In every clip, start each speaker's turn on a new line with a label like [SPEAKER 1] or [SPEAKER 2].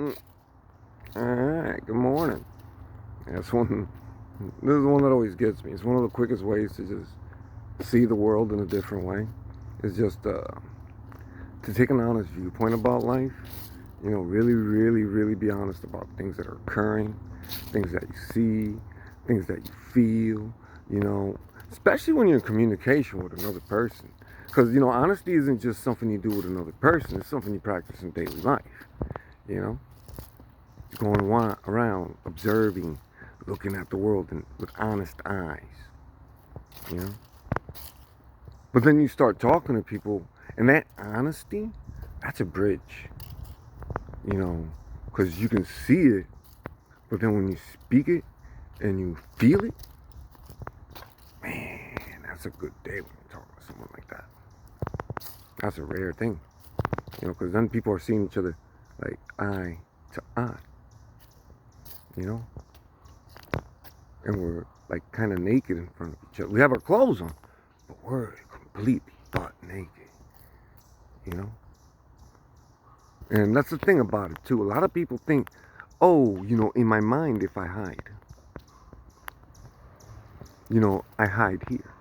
[SPEAKER 1] Mm. All right, good morning. That's one. This is the one that always gets me. It's one of the quickest ways to just see the world in a different way. It's just to take an honest viewpoint about life. You know, really, really, really be honest about things that are occurring, things that you see, things that you feel. You know, especially when you're in communication with another person. Because honesty isn't just something you do with another person. It's something you practice in daily life. You know, going around observing, looking at the world with honest eyes, you know. But then you start talking to people, and that honesty, that's a bridge, because you can see it, but then when you speak it and you feel it, man, that's a good day when you're talking to someone like that. That's a rare thing, because then people are seeing each other like eye to eye, you know. And we're like kind of naked in front of each other. We have our clothes on, but we're completely butt naked, you know? And that's the thing about it too. A lot of people think, oh, in my mind, if I hide, I hide here.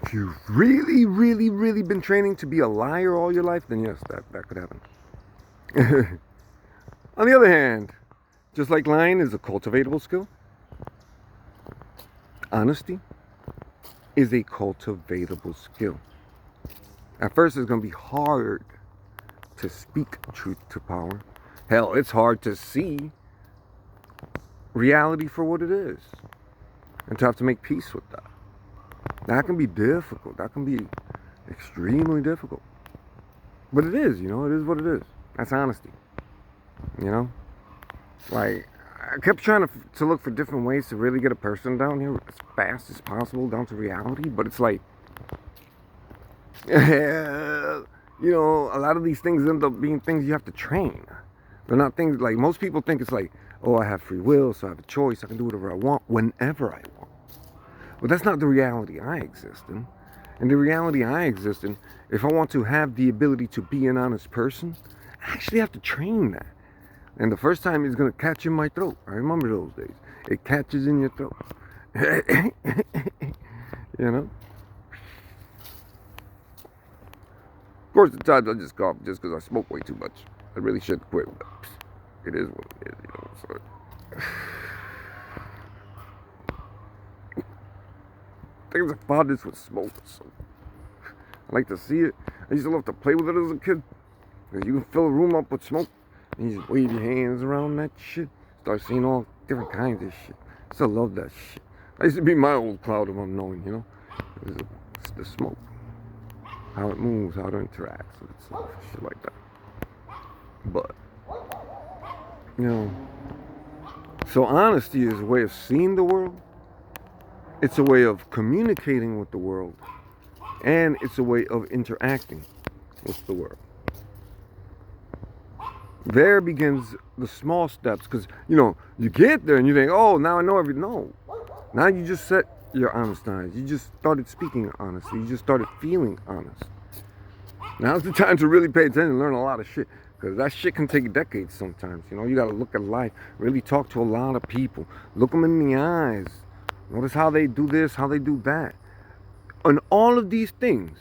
[SPEAKER 1] If you've really, really, really been training to be a liar all your life, then yes, that could happen. On the other hand, just like lying is a cultivatable skill, honesty is a cultivatable skill. At first, it's going to be hard to speak truth to power. Hell, it's hard to see reality for what it is and to have to make peace with that. That can be difficult. That can be extremely difficult. But it is, it is what it is. That's honesty, Like, I kept trying to look for different ways to really get a person down here as fast as possible down to reality, but it's like, a lot of these things end up being things you have to train. They're not things like most people think it's like, oh, I have free will, so I have a choice. I can do whatever I want whenever I want. But that's not the reality I exist in. And the reality I exist in, if I want to have the ability to be an honest person, I actually have to train that. And the first time it's going to catch in my throat. I remember those days. It catches in your throat. you know? Of course, the times I just cough just because I smoke way too much. I really should quit, but it is what it is, So. Things I found this with smoke. So I like to see it. I used to love to play with it as a kid. Because you can fill a room up with smoke. And you just wave your hands around that shit. Start seeing all different kinds of shit. I still love that shit. That used to be my old cloud of unknowing, It's the smoke. How it moves, how it interacts with itself, shit like that. But, so honesty is a way of seeing the world. It's a way of communicating with the world. And it's a way of interacting with the world. There begins the small steps, because, you get there and you think, oh, now I know everything. No. Now you just set your honest eyes. You just started speaking honestly. You just started feeling honest. Now's the time to really pay attention and learn a lot of shit, because that shit can take decades sometimes. You got to look at life, really talk to a lot of people. Look them in the eyes. Notice how they do this, how they do that. And all of these things,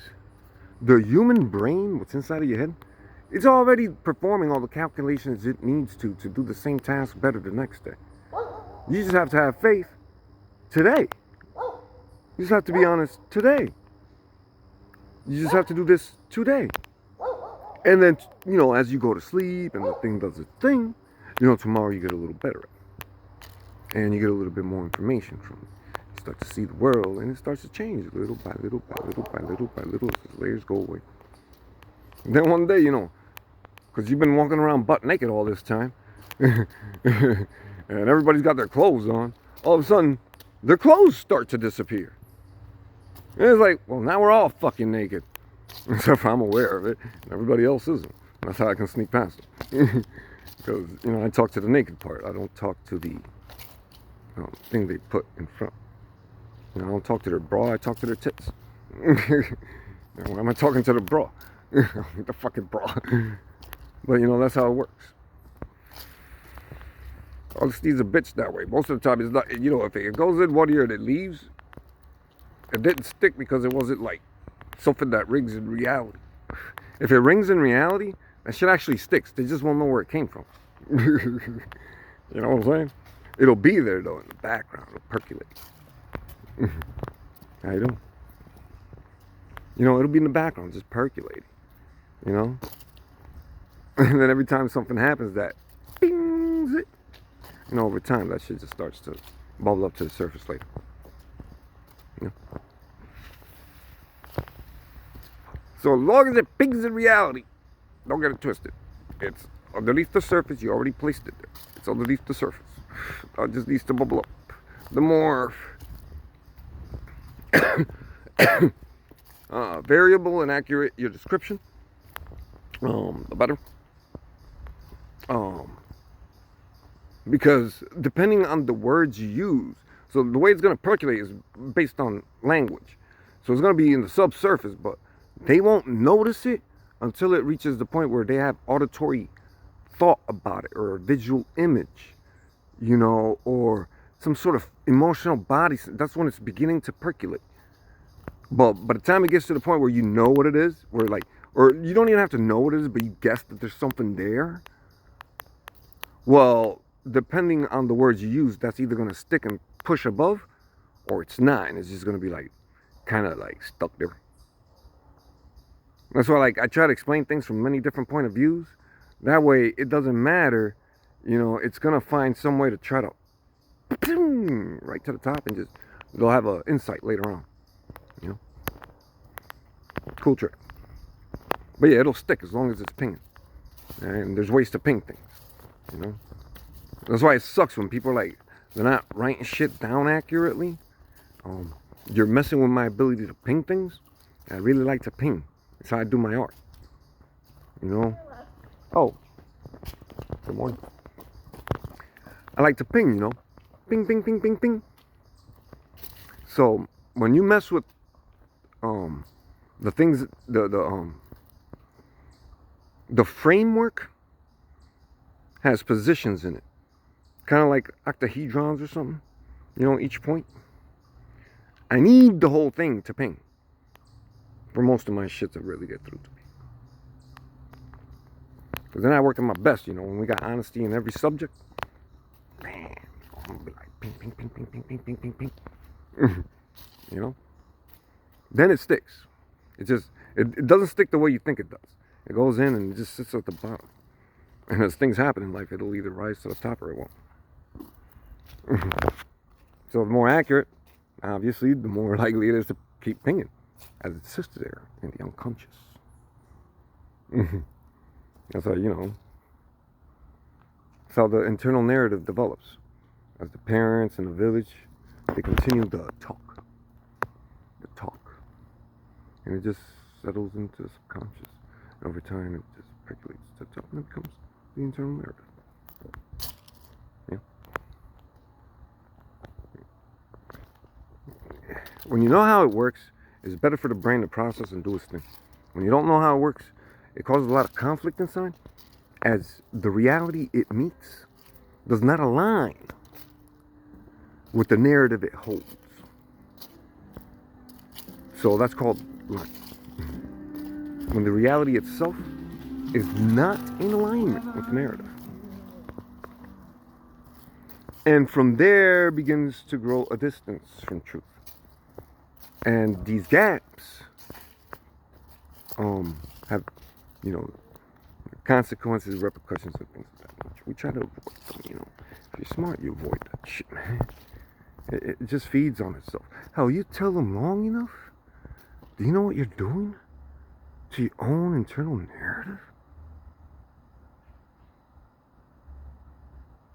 [SPEAKER 1] the human brain, what's inside of your head, it's already performing all the calculations it needs to do the same task better the next day. You just have to have faith today. You just have to be honest today. You just have to do this today. And then, as you go to sleep and the thing does its thing, tomorrow you get a little better at it. And you get a little bit more information from it. You start to see the world, and it starts to change little by little by little by little by little as the layers go away. And then one day, because you've been walking around butt naked all this time, and everybody's got their clothes on, all of a sudden, their clothes start to disappear. And it's like, well, now we're all fucking naked. Except for I'm aware of it, and everybody else isn't. That's how I can sneak past it. Because, I talk to the naked part. I don't talk to the thing they put in front. I don't talk to their bra, I talk to their tits. Why am I talking to the bra? The fucking bra. But you know, that's how it works. Honesty's a bitch that way. Most of the time, it's not. You know, if it goes in one ear and it leaves, it didn't stick because it wasn't like something that rings in reality. If it rings in reality, that shit actually sticks. They just won't know where it came from. You know what I'm saying? It'll be there though in the background. It'll percolate. How you doing? You know, it'll be in the background, just percolating. You know? And then every time something happens that bings it, you know, over time that shit just starts to bubble up to the surface later. You know? So as long as it pings in reality, don't get it twisted. It's underneath the surface. You already placed it there. It's underneath the surface. It just needs to bubble up. The more variable and accurate your description, the better. Because depending on the words you use, so the way it's going to percolate is based on language. So it's going to be in the subsurface, but they won't notice it until it reaches the point where they have auditory thought about it, or a visual image, you know, or some sort of emotional body. That's when it's beginning to percolate. But by the time it gets to the point where you know what it is, where like, or you don't even have to know what it is, but you guess that there's something there. Well, depending on the words you use, that's either going to stick and push above, or it's not, and it's just going to be like, kind of like stuck there. That's why, like, I try to explain things from many different point of views. That way, it doesn't matter, you know, it's going to find some way to try to right to the top, and just, they'll have an insight later on, you know. Cool trick. But yeah, it'll stick as long as it's pinging. And there's ways to ping things, you know. That's why it sucks when people are like, they're not writing shit down accurately. You're messing with my ability to ping things. I really like to ping. That's how I do my art. You know? Oh. Good morning. I like to ping, you know? Ping, ping, ping, ping, ping. So, when you mess with the things, the framework has positions in it. Kind of like octahedrons or something. You know, each point. I need the whole thing to ping for most of my shit to really get through to me. Because then I work at my best, you know, when we got honesty in every subject. Man, I'm going to be like ping, ping, ping, ping, ping, ping, ping, ping, ping. You know? Then it sticks. It just, it doesn't stick the way you think it does. It goes in and it just sits at the bottom. And as things happen in life, it'll either rise to the top or it won't. So the more accurate, obviously, the more likely it is to keep pinging as it sits there in the unconscious. That's how, you know, that's how the internal narrative develops. As the parents in the village, they continue the talk. And it just settles into the subconscious. And over time, it just percolates to the top and it becomes the internal narrative. Yeah. When you know how it works, it's better for the brain to process and do its thing. When you don't know how it works, it causes a lot of conflict inside, as the reality it meets does not align with the narrative it holds. So that's called lying. When the reality itself is not in alignment with the narrative. And from there begins to grow a distance from truth. And these gaps have, you know, consequences, repercussions, and things of that nature. We try to avoid them, you know. If you're smart, you avoid that shit, man. It just feeds on itself. Hell, you tell them long enough, do you know what you're doing to your own internal narrative?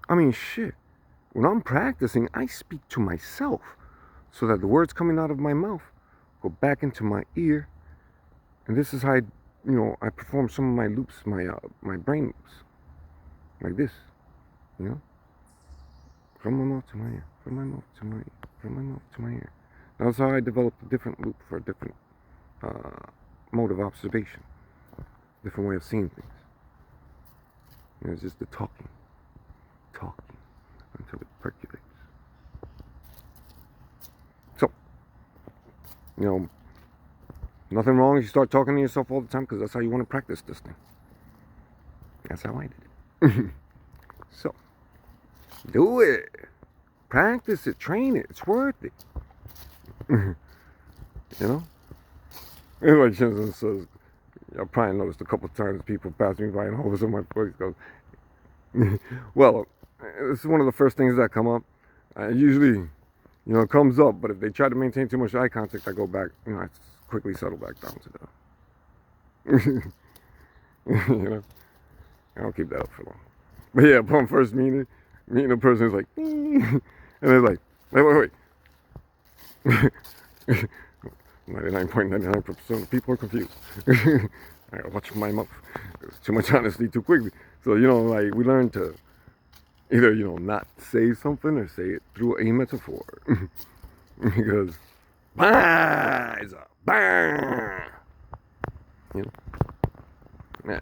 [SPEAKER 1] I mean, shit. When I'm practicing, I speak to myself so that the words coming out of my mouth go back into my ear. And this is how I perform some of my loops, my brain loops. Like this, you know? From my mouth to my ear, from my mouth to my ear, from my mouth to my ear. That's how I developed a different loop for a different mode of observation, different way of seeing things. And it's just the talking until it percolates. So, nothing wrong if you start talking to yourself all the time, because that's how you want to practice this thing. That's how I did it. So, do it. Practice it. Train it. It's worth it. And like Shinzen says, I've probably noticed a couple of times people pass me by and all of a sudden my voice goes, well, this is one of the first things that come up. Usually, it comes up, but if they try to maintain too much eye contact, I go back, I quickly settle back down to the, I don't keep that up for long. But yeah, upon first meeting a person is like, and they're like, wait. 99.99% of people are confused. I gotta watch my mouth. There's too much honesty too quickly. So, like we learn to either, not say something or say it through a metaphor. Because, bah, is a bah. Yeah.